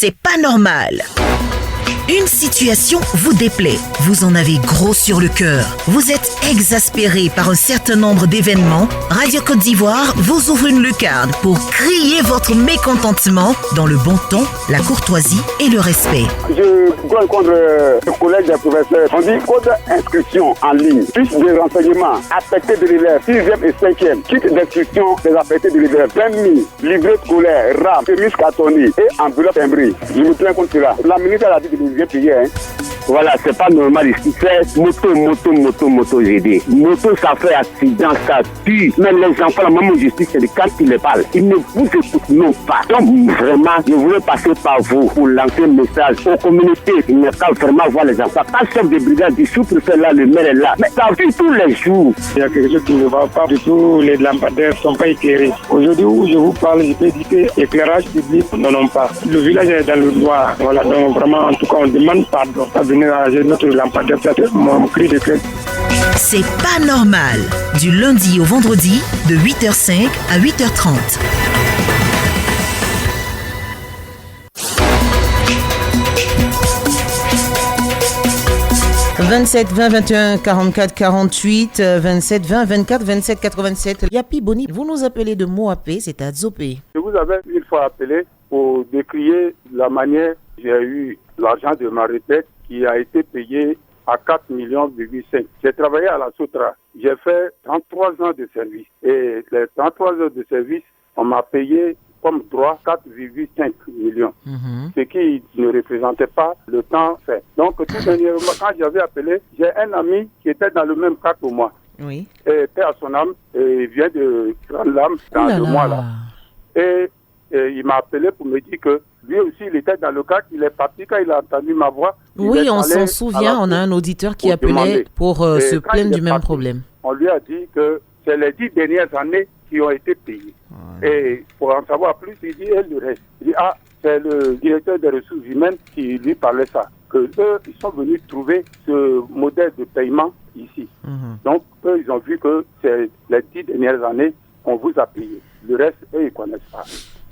C'est pas normal. Une situation vous déplaît, vous en avez gros sur le cœur, vous êtes exaspéré par un certain nombre d'événements. Radio Côte d'Ivoire vous ouvre une lucarne pour crier votre mécontentement dans le bon ton, la courtoisie et le respect. Je rencontre le collège des professeurs. On dit code d'inscription en ligne, fiche de renseignement, affecté de l'élève, 6e et 5e, kit d'inscription des affectés de l'élève, permis, livret scolaire, RAM, chemise cartonnée et enveloppe timbrée. Je me tiens compte de cela. La ministre a dit que vous êtes payé. Voilà, c'est pas normal ici. C'est moto, j'ai dit. Moto, ça fait accident, ça tue. Mais les enfants, la maman justice, c'est quand ils les parlent. Ils ne vous écoutent non pas. Donc, vraiment, je voulais passer par vous pour lancer un message aux communautés. Il ne faut pas vraiment voir les enfants. Pas chef de brigade du sous-préfet là, le maire est là. Mais ça vit tous les jours. Il y a quelque chose qui ne va pas du tout. Les lampadaires ne sont pas éclairés. Aujourd'hui où je vous parle, je peux dire que l'éclairage public n'en ont pas. Le village est dans le noir. Voilà, donc vraiment, en tout cas, on demande pardon. Notre lampadaire, c'est mon cri de cœur. C'est pas normal. Du lundi au vendredi, de 8h05 à 8h30. « 27 20 21 44 48 27 20 24 27 87. Yapi Boni, vous nous appelez de Moapé, c'est à Zopé. Je vous avais une fois appelé pour décrier la manière j'ai eu l'argent de ma retraite qui a été payé à 4,5 millions. J'ai travaillé à la Sotra. J'ai fait 33 ans de service. Et les 33 heures de service, on m'a payé comme droit 4,5 millions. Ce qui ne représentait pas le temps fait. Donc, tout dernièrement, quand j'avais appelé, j'ai un ami qui était dans le même cas que moi. Oui. Et paix à son âme, et il vient de prendre l'âme dans 2 mois là. Et il m'a appelé pour me dire que lui aussi, il était dans le cas qu'il est parti quand il a entendu ma voix. Oui, on s'en souvient. On a un auditeur qui appelait pour se plaindre du même problème. On lui a dit que c'est les 10 dernières années qui ont été payées. Et pour en savoir plus, il dit, et le reste. Il dit, c'est le directeur des ressources humaines qui lui parlait ça. Que eux, ils sont venus trouver ce modèle de paiement ici. Donc, eux, ils ont vu que c'est les 10 dernières années qu'on vous a payé. Le reste, eux, ils ne connaissent pas.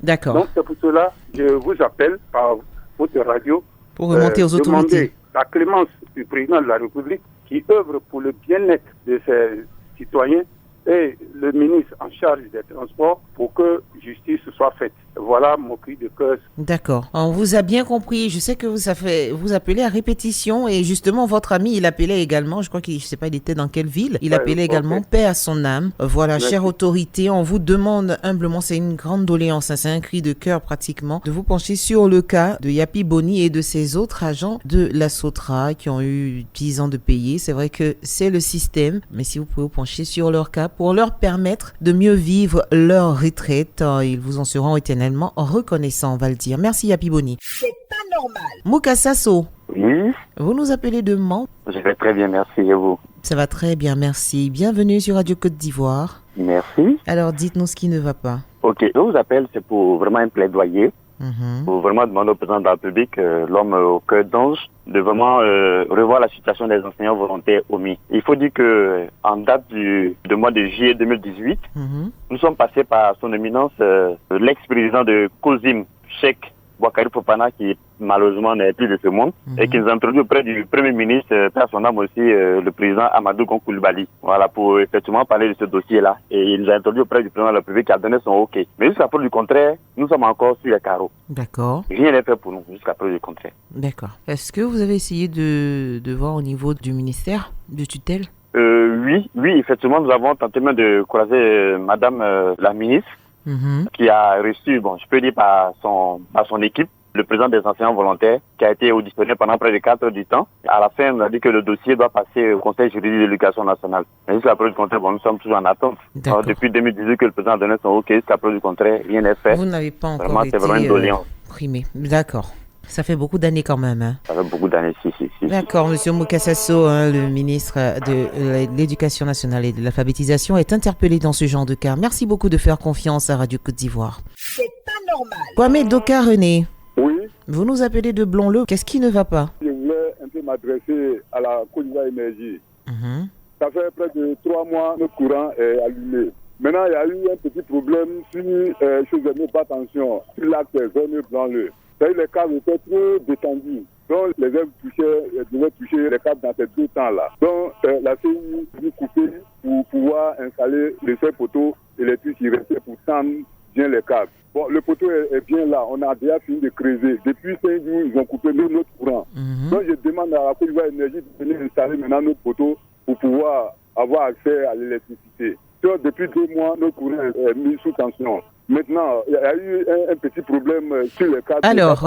D'accord. Donc, c'est pour cela que je vous appelle par votre radio pour remonter aux autorités. Demander la clémence du président de la République qui œuvre pour le bien-être de ses citoyens et le ministre en charge des transports pour que justice soit faite. Voilà mon cri de cœur. D'accord. On vous a bien compris. Je sais que vous appelez à répétition et justement votre ami, il appelait également, je crois qu'il, je sais pas, il était dans quelle ville, il appelait également paix à son âme. Voilà, merci. Chère autorité, on vous demande humblement, c'est une grande doléance, hein, c'est un cri de cœur pratiquement, de vous pencher sur le cas de Yapi Boni et de ses autres agents de la Sotra qui ont eu 10 ans de payer. C'est vrai que c'est le système, mais si vous pouvez vous pencher sur leur cas pour leur permettre de mieux vivre leur retraite, ils vous en seront éternellement reconnaissants, on va le dire. Merci Yapi Boni. C'est pas normal. Mouka Sasso. Oui. Vous nous appelez de Mans. Je vais très bien, merci. Et vous? Ça va très bien, merci. Bienvenue sur Radio Côte d'Ivoire. Merci. Alors, dites-nous ce qui ne va pas. Ok, je vous appelle, c'est pour vraiment un plaidoyer. Pour vraiment demander au président de la République, l'homme au cœur d'ange, de vraiment revoir la situation des enseignants volontaires omis. Il faut dire que en date du mois de juillet 2018, nous sommes passés par son éminence, l'ex-président de COSIM, Cheikh Boakari Fofana, qui malheureusement n'est plus de ce monde, et qui nous a introduit auprès du Premier ministre, par son âme aussi, le président Amadou Gon Coulibaly. Voilà, pour effectivement parler de ce dossier-là. Et il nous a introduit auprès du président de la République qui a donné son OK. Mais jusqu'à preuve du contraire, nous sommes encore sur les carreaux. D'accord. Rien n'est fait pour nous, jusqu'à preuve du contraire. D'accord. Est-ce que vous avez essayé de voir au niveau du ministère de tutelle? Oui, effectivement, nous avons tenté même de croiser Madame la ministre, qui a reçu, je peux dire par son équipe, le président des enseignants volontaires, qui a été auditionné pendant près de 4 heures du temps. À la fin, on a dit que le dossier doit passer au Conseil juridique de l'éducation nationale. Mais jusqu'à preuve du contraire, nous sommes toujours en attente. Alors, depuis 2018 que le président a donné son OK, jusqu'à preuve du contraire, rien n'est fait. Vous n'avez pas encore vraiment, été c'est vraiment une doléance. Primé. D'accord. Ça fait beaucoup d'années quand même. Hein. Ça fait beaucoup d'années, si. D'accord, Monsieur Moukasasso, le ministre de l'Éducation nationale et de l'alphabétisation, est interpellé dans ce genre de cas. Merci beaucoup de faire confiance à Radio Côte d'Ivoire. C'est pas normal. Kwame Doka René. Oui. Vous nous appelez de Blonleu. Qu'est-ce qui ne va pas? Je voulais un peu m'adresser à la Côte d'Ivoire Énergie. Ça fait près de 3 mois que le courant est allumé. Maintenant, il y a eu un petit problème sur, chez pas attention, sur l'acte zone Blonleu. Les câbles étaient trop détendus. Donc, les élèves devaient toucher les câbles dans ces 2 temps-là. Donc, la CI nous couper pour pouvoir installer les seuls poteaux électriques qui restaient pour tendre bien les câbles. Bon, le poteau est bien là. On a déjà fini de creuser. Depuis 5 jours, ils ont coupé notre courant. Donc, je demande à la Côte d'Ivoire Énergie de venir installer maintenant notre poteau pour pouvoir avoir accès à l'électricité. Donc, depuis 2 mois, notre courant est mis sous tension. Maintenant, il y a eu un petit problème sur le cadre. Alors,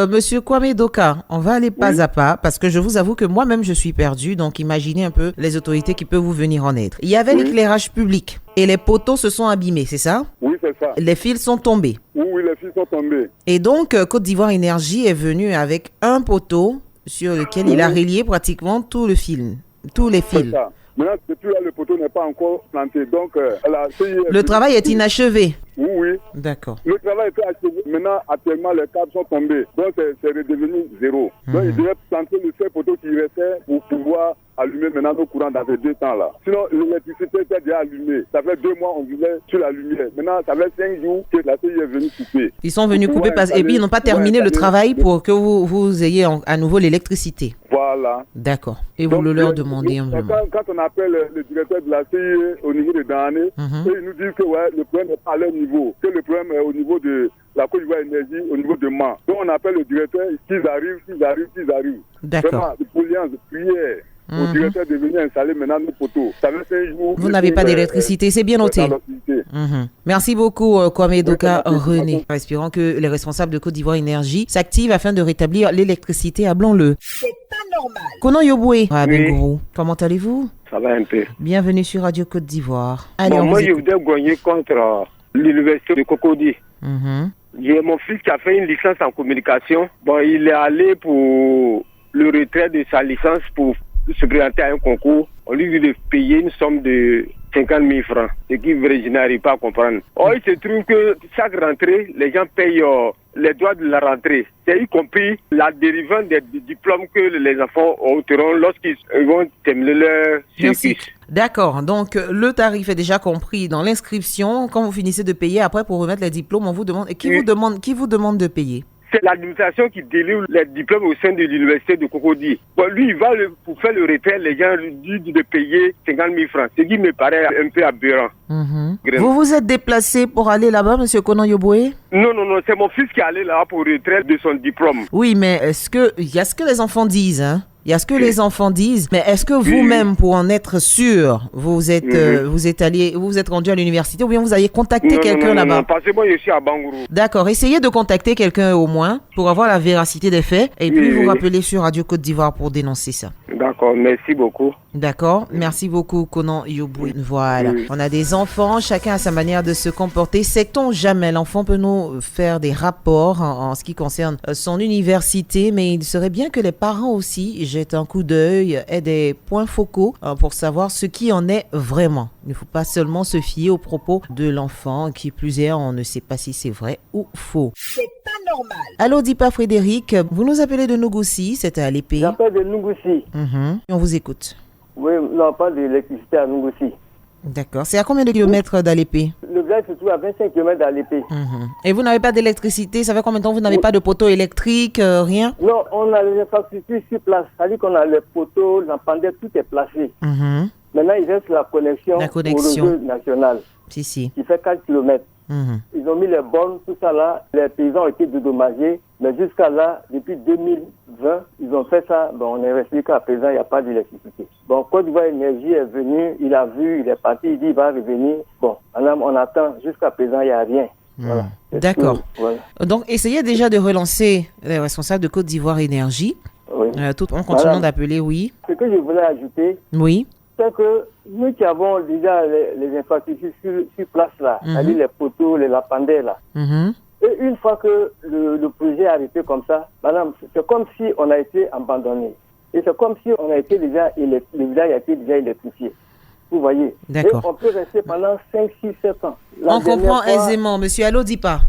Monsieur Kwame Doka, on va aller pas à pas parce que je vous avoue que moi-même je suis perdu. Donc, imaginez un peu les autorités qui peuvent vous venir en aide. Il y avait l'éclairage public et les poteaux se sont abîmés, c'est ça? Oui, c'est ça. Les fils sont tombés. Oui, les fils sont tombés. Et donc, Côte d'Ivoire Énergie est venu avec un poteau sur lequel il a relié pratiquement tout le fil, tous les fils. C'est ça. Maintenant, depuis là, le poteau n'est pas encore planté. Donc, le travail est inachevé. Oui. D'accord. Le travail est achevé. Maintenant, actuellement, les câbles sont tombés. Donc, c'est redevenu zéro. Donc, il devait planter le seul poteau qui restait pour pouvoir allumer maintenant nos courants dans ces 2 temps-là. Sinon, l'électricité était déjà allumée. Ça fait 2 mois, on vivait sur la lumière. Maintenant, ça fait 5 jours que la CI est venue couper. Ils sont venus couper et puis ils n'ont pas terminé le travail pour que vous ayez à nouveau l'électricité. Voilà. D'accord. Et vous le leur demandez un peu. Quand on appelle le directeur de la CI au niveau de Dané, ils nous disent que le problème n'est pas à leur niveau, que le problème est au niveau de la Côte d'Ivoire Énergie, au niveau de Mans. Donc on appelle le directeur, qu'ils arrivent. D'accord. Vraiment, de polluance, de prière. Au directeur de venir installer maintenant nos poteaux. Ça fait 5 jours. Vous n'avez pas d'électricité, c'est bien noté. Merci beaucoup, Kwame Doka René. Espérons que les responsables de Côte d'Ivoire Énergie s'activent afin de rétablir l'électricité à Blanc-le. C'est pas normal. Konan Yoboué, Bengourou, comment allez-vous? Ça va un peu. Bienvenue sur Radio Côte d'Ivoire. Allez, moi, je voudrais gagner contre l'université de Cocody. J'ai mon fils qui a fait une licence en communication. Bon, il est allé pour le retrait de sa licence pour se présenter à un concours. On lui dit de payer une somme de 50 000 francs, ce qui je n'arrive pas à comprendre. Or, il se trouve que chaque rentrée, les gens payent les droits de la rentrée. C'est y compris la dérivante des diplômes que les enfants obtiendront lorsqu'ils vont terminer leur circuit. D'accord, donc le tarif est déjà compris dans l'inscription. Quand vous finissez de payer, après pour remettre les diplômes, on vous demande qui vous demande de payer? C'est l'administration qui délivre les diplômes au sein de l'université de Cocody. Bon, lui, il va pour faire le retrait, les gens lui disent de payer 50 000 francs, ce qui me paraît un peu aberrant. Vous vous êtes déplacé pour aller là-bas, M. Konan Yoboué? Non, c'est mon fils qui est allé là pour le retrait de son diplôme. Oui, mais il y a ce que les enfants disent, hein? Il y a ce que les enfants disent, mais est-ce que vous-même, pour en être sûr, vous êtes rendu à l'université ou bien vous avez contacté quelqu'un là-bas? Non, parce que moi je suis à Bangourou. D'accord, essayez de contacter quelqu'un au moins pour avoir la véracité des faits et puis vous rappelez sur Radio Côte d'Ivoire pour dénoncer ça. D'accord, merci beaucoup. D'accord, merci beaucoup Konan Yoboué. Voilà, on a des enfants, chacun a sa manière de se comporter. Sait-on jamais, l'enfant peut nous faire des rapports en ce qui concerne son université, mais il serait bien que les parents aussi jettent un coup d'œil, aient des points focaux pour savoir ce qui en est vraiment. Il ne faut pas seulement se fier aux propos de l'enfant, qui plus est, on ne sait pas si c'est vrai ou faux. C'est pas normal. Allô, Dipa Frédéric, vous nous appelez de Nougoussi, c'était à l'épée. J'appelle de Nougoussi. On vous écoute. Oui, non, pas d'électricité à Nougoussi. D'accord. C'est à combien de kilomètres d'Alépé? Le village se trouve à 25 km d'Alépé. Et vous n'avez pas d'électricité? Ça fait combien de temps vous n'avez pas de poteau électrique, rien? Non, on a les infrastructures sur place. C'est-à-dire qu'on a les poteaux, lampadaires, tout est placé. Maintenant, il reste la connexion au réseau national. Si. Qui fait 4 km. Ils ont mis les bornes, tout ça là. Les paysans ont été dédommagés. Mais jusqu'à là, depuis 2020, ils ont fait ça. Bon, on est resté qu'à présent, il n'y a pas d'électricité. Bon, Côte d'Ivoire Énergie est venu, il a vu, il est parti, il dit il va revenir. Bon, on attend. Jusqu'à présent, il n'y a rien. Voilà. D'accord. Voilà. Donc, essayez déjà de relancer les responsables de Côte d'Ivoire Énergie. Oui. Tout en continuant d'appeler, oui. Ce que je voulais ajouter, c'est que nous qui avons déjà les infrastructures sur place là, c'est-à-dire les poteaux, les lampadaires là, et une fois que le projet est arrêté comme ça, madame, c'est comme si on a été abandonné. Et c'est comme si on a été le village a été déjà électrifié. Vous voyez. D'accord. Et on peut rester pendant 5, 6, 7 ans. On comprend aisément, monsieur Alodipa.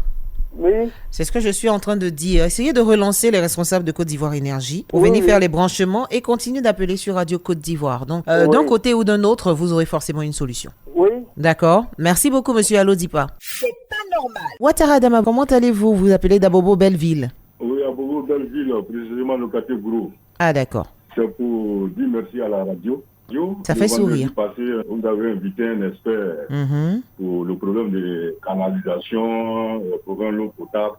Oui. C'est ce que je suis en train de dire. Essayez de relancer les responsables de Côte d'Ivoire Énergie pour venir faire les branchements et continuer d'appeler sur Radio Côte d'Ivoire. Donc, d'un côté ou d'un autre, vous aurez forcément une solution. Oui. D'accord. Merci beaucoup, monsieur Alodipa. C'est pas normal. Ouattara Dama, comment allez-vous? Vous appelez d'Abobo Belleville. Oui, Belleville, précisément le quartier Gourou. Ah, d'accord. C'est pour dire merci à la radio. Ça fait sourire. Passé, vous avez invité un expert pour le problème de canalisation, le problème de l'eau potable.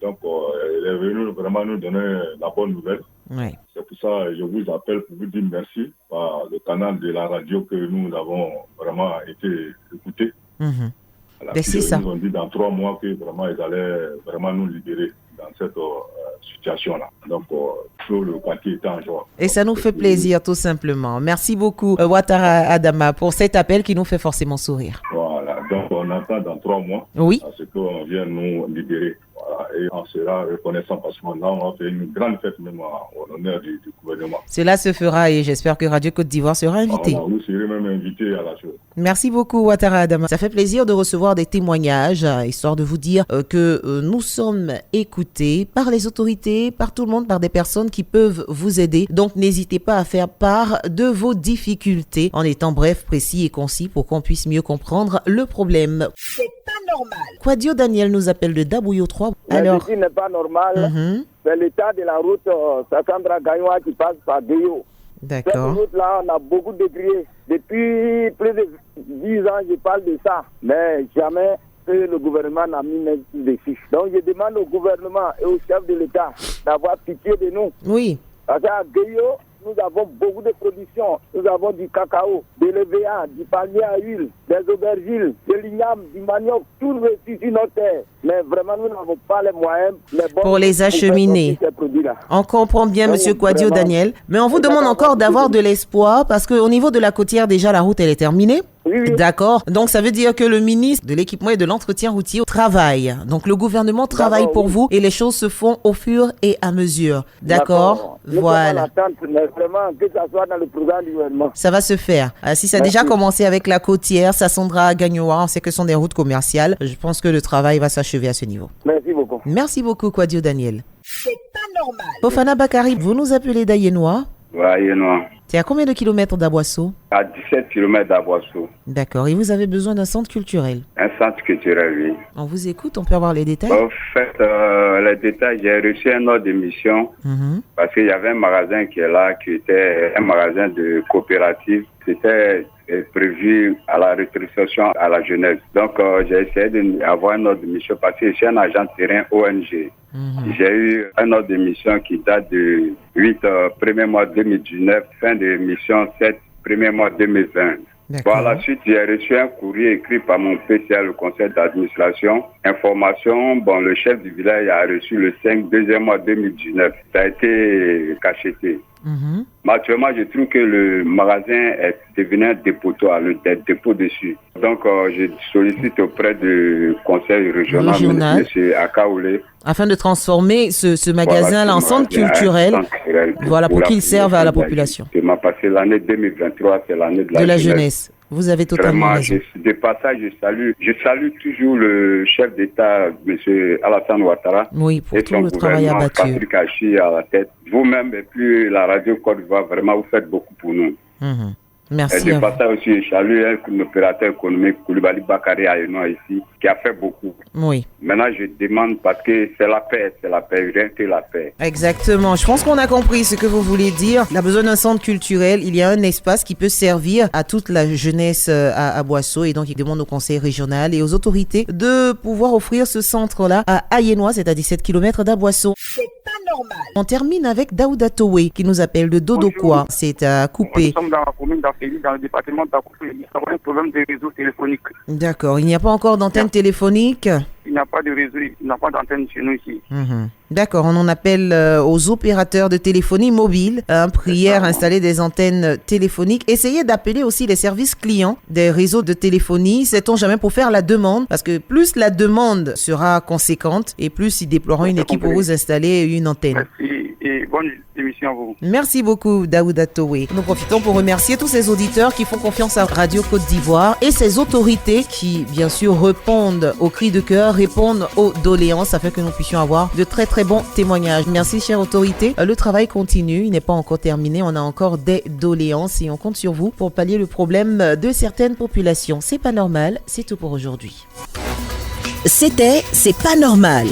Donc, il est venu vraiment nous donner la bonne nouvelle. Oui. C'est pour ça que je vous appelle pour vous dire merci par le canal de la radio que nous avons vraiment été écoutés. C'est ça. Ils nous ont dit dans 3 mois que vraiment ils allaient vraiment nous libérer dans cette situation-là. Donc, tout le quartier est en joie. Et ça nous fait plaisir, tout simplement. Merci beaucoup, Ouattara Adama, pour cet appel qui nous fait forcément sourire. Voilà. Donc, on attend dans 3 mois. Oui. À ce qu'on vienne nous libérer. Voilà. Et on sera reconnaissant parce qu'on va faire une grande fête même en honneur du gouvernement. Cela se fera et j'espère que Radio Côte d'Ivoire sera invité. Voilà, vous serez même invité à la chose. Merci beaucoup, Ouattara Adama. Ça fait plaisir de recevoir des témoignages, histoire de vous dire que nous sommes écoutés par les autorités, par tout le monde, par des personnes qui peuvent vous aider. Donc, n'hésitez pas à faire part de vos difficultés en étant bref, précis et concis pour qu'on puisse mieux comprendre le problème. C'est pas normal. Quadio Daniel nous appelle de Dabouyo 3. Alors, ce qui n'est pas normal, c'est l'état de la route Sassandra-Gagnoa qui passe par Guéo. D'accord. Cette route-là, on a beaucoup de grillés. Depuis plus de 10 ans, je parle de ça. Mais jamais que le gouvernement n'a mis des fiches. Donc, je demande au gouvernement et au chef de l'État d'avoir pitié de nous. Oui. Parce qu'à Guéo, nous avons beaucoup de production. Nous avons du cacao, de l'EVA, du palmier à huile, des aubergines, de l'igname, du manioc, tout le récit sur notre terre. Mais vraiment, nous n'avons pas les moyens pour les acheminer. On comprend bien, Monsieur Quadio Daniel, mais on vous demande encore d'avoir de l'espoir parce qu'au niveau de la côtière, déjà, la route, elle est terminée. Oui. D'accord. Donc, ça veut dire que le ministre de l'équipement et de l'entretien routier travaille. Donc, le gouvernement travaille pour vous et les choses se font au fur et à mesure. D'accord. Voilà. Mais vraiment, que ça soit dans le programme du gouvernement. Ça va se faire. Si ça a déjà commencé avec la côtière, Sassandra, Gagnoa, on sait que ce sont des routes commerciales. Je pense que le travail va s'achever à ce niveau. Merci beaucoup. Merci beaucoup, Quadio Daniel. C'est pas normal. Fofana Bakari, vous nous appelez d'Ayenois. Oui, Ayenois. C'est à combien de kilomètres d'Aboisseau? À 17 km d'Aboisseau. D'accord. Et vous avez besoin d'un centre culturel? Un centre culturel, oui. On vous écoute, on peut avoir les détails? En fait, les détails, j'ai reçu un ordre de mission parce qu'il y avait un magasin qui est là, qui était un magasin de coopérative. C'était prévu à la restriction à la jeunesse. Donc, j'ai essayé d'avoir un ordre de mission parce que je suis un agent de terrain ONG. J'ai eu un ordre de mission qui date de 8 premier mois 2019, fin de mission 7 premier mois 2020. Par la suite, j'ai reçu un courrier écrit par mon PCA, le conseil d'administration. Information, le chef du village a reçu le 5 deuxième mois 2019. Ça a été cacheté. Mais actuellement, je trouve que le magasin est devenu un dépotoir, le dépôt dessus. Donc, je sollicite auprès du conseil régional, M. Akaoulé, afin de transformer ce magasin-là en centre culturel, pour qu'il serve à la population. Parce que l'année 2023, c'est l'année de la jeunesse. Vous avez totalement raison. De passage, je salue toujours le chef d'État, M. Alassane Ouattara. Oui, pour et tout le travail abattu. Patrick Hachi à la tête. Vous-même et puis la radio Côte d'Ivoire, vraiment, vous faites beaucoup pour nous. Merci. Et de passage aussi, je salue un opérateur économique, Koulibaly Bakary Ayenois ici, qui a fait beaucoup. Oui. Maintenant, je demande parce que c'est la paix, rien que la paix. Exactement. Je pense qu'on a compris ce que vous voulez dire. Il a besoin d'un centre culturel. Il y a un espace qui peut servir à toute la jeunesse à Boisseau. Et donc, il demande au conseil régional et aux autorités de pouvoir offrir ce centre-là à Ayenois, c'est à 17 km d'Aboisseau. C'est pas normal. On termine avec Daouda Towe qui nous appelle de Dodokwa. C'est à Coupé. Nous sommes dans la commune d'Afélie, dans le département d'Akoupé. Il y a un problème de réseau téléphonique. D'accord. Il n'y a pas encore d'antenne téléphonique? Il n'y a pas de réseau, il n'y a pas d'antenne chez nous ici. D'accord, on en appelle aux opérateurs de téléphonie mobile, prière installer des antennes téléphoniques. Essayez d'appeler aussi les services clients des réseaux de téléphonie, sait-on jamais, pour faire la demande, parce que plus la demande sera conséquente et plus ils déploieront une équipe pour vous installer une antenne. Merci et bonne émission à vous. Merci beaucoup, Daouda Towe. Nous profitons pour remercier tous ces auditeurs qui font confiance à Radio Côte d'Ivoire et ces autorités qui, bien sûr, répondent aux cris de cœur, répondent aux doléances afin que nous puissions avoir de très très bons témoignages. Merci, chère autorité. Le travail continue, il n'est pas encore terminé. On a encore des doléances et on compte sur vous pour pallier le problème de certaines populations. C'est pas normal, c'est tout pour aujourd'hui. C'était C'est pas normal.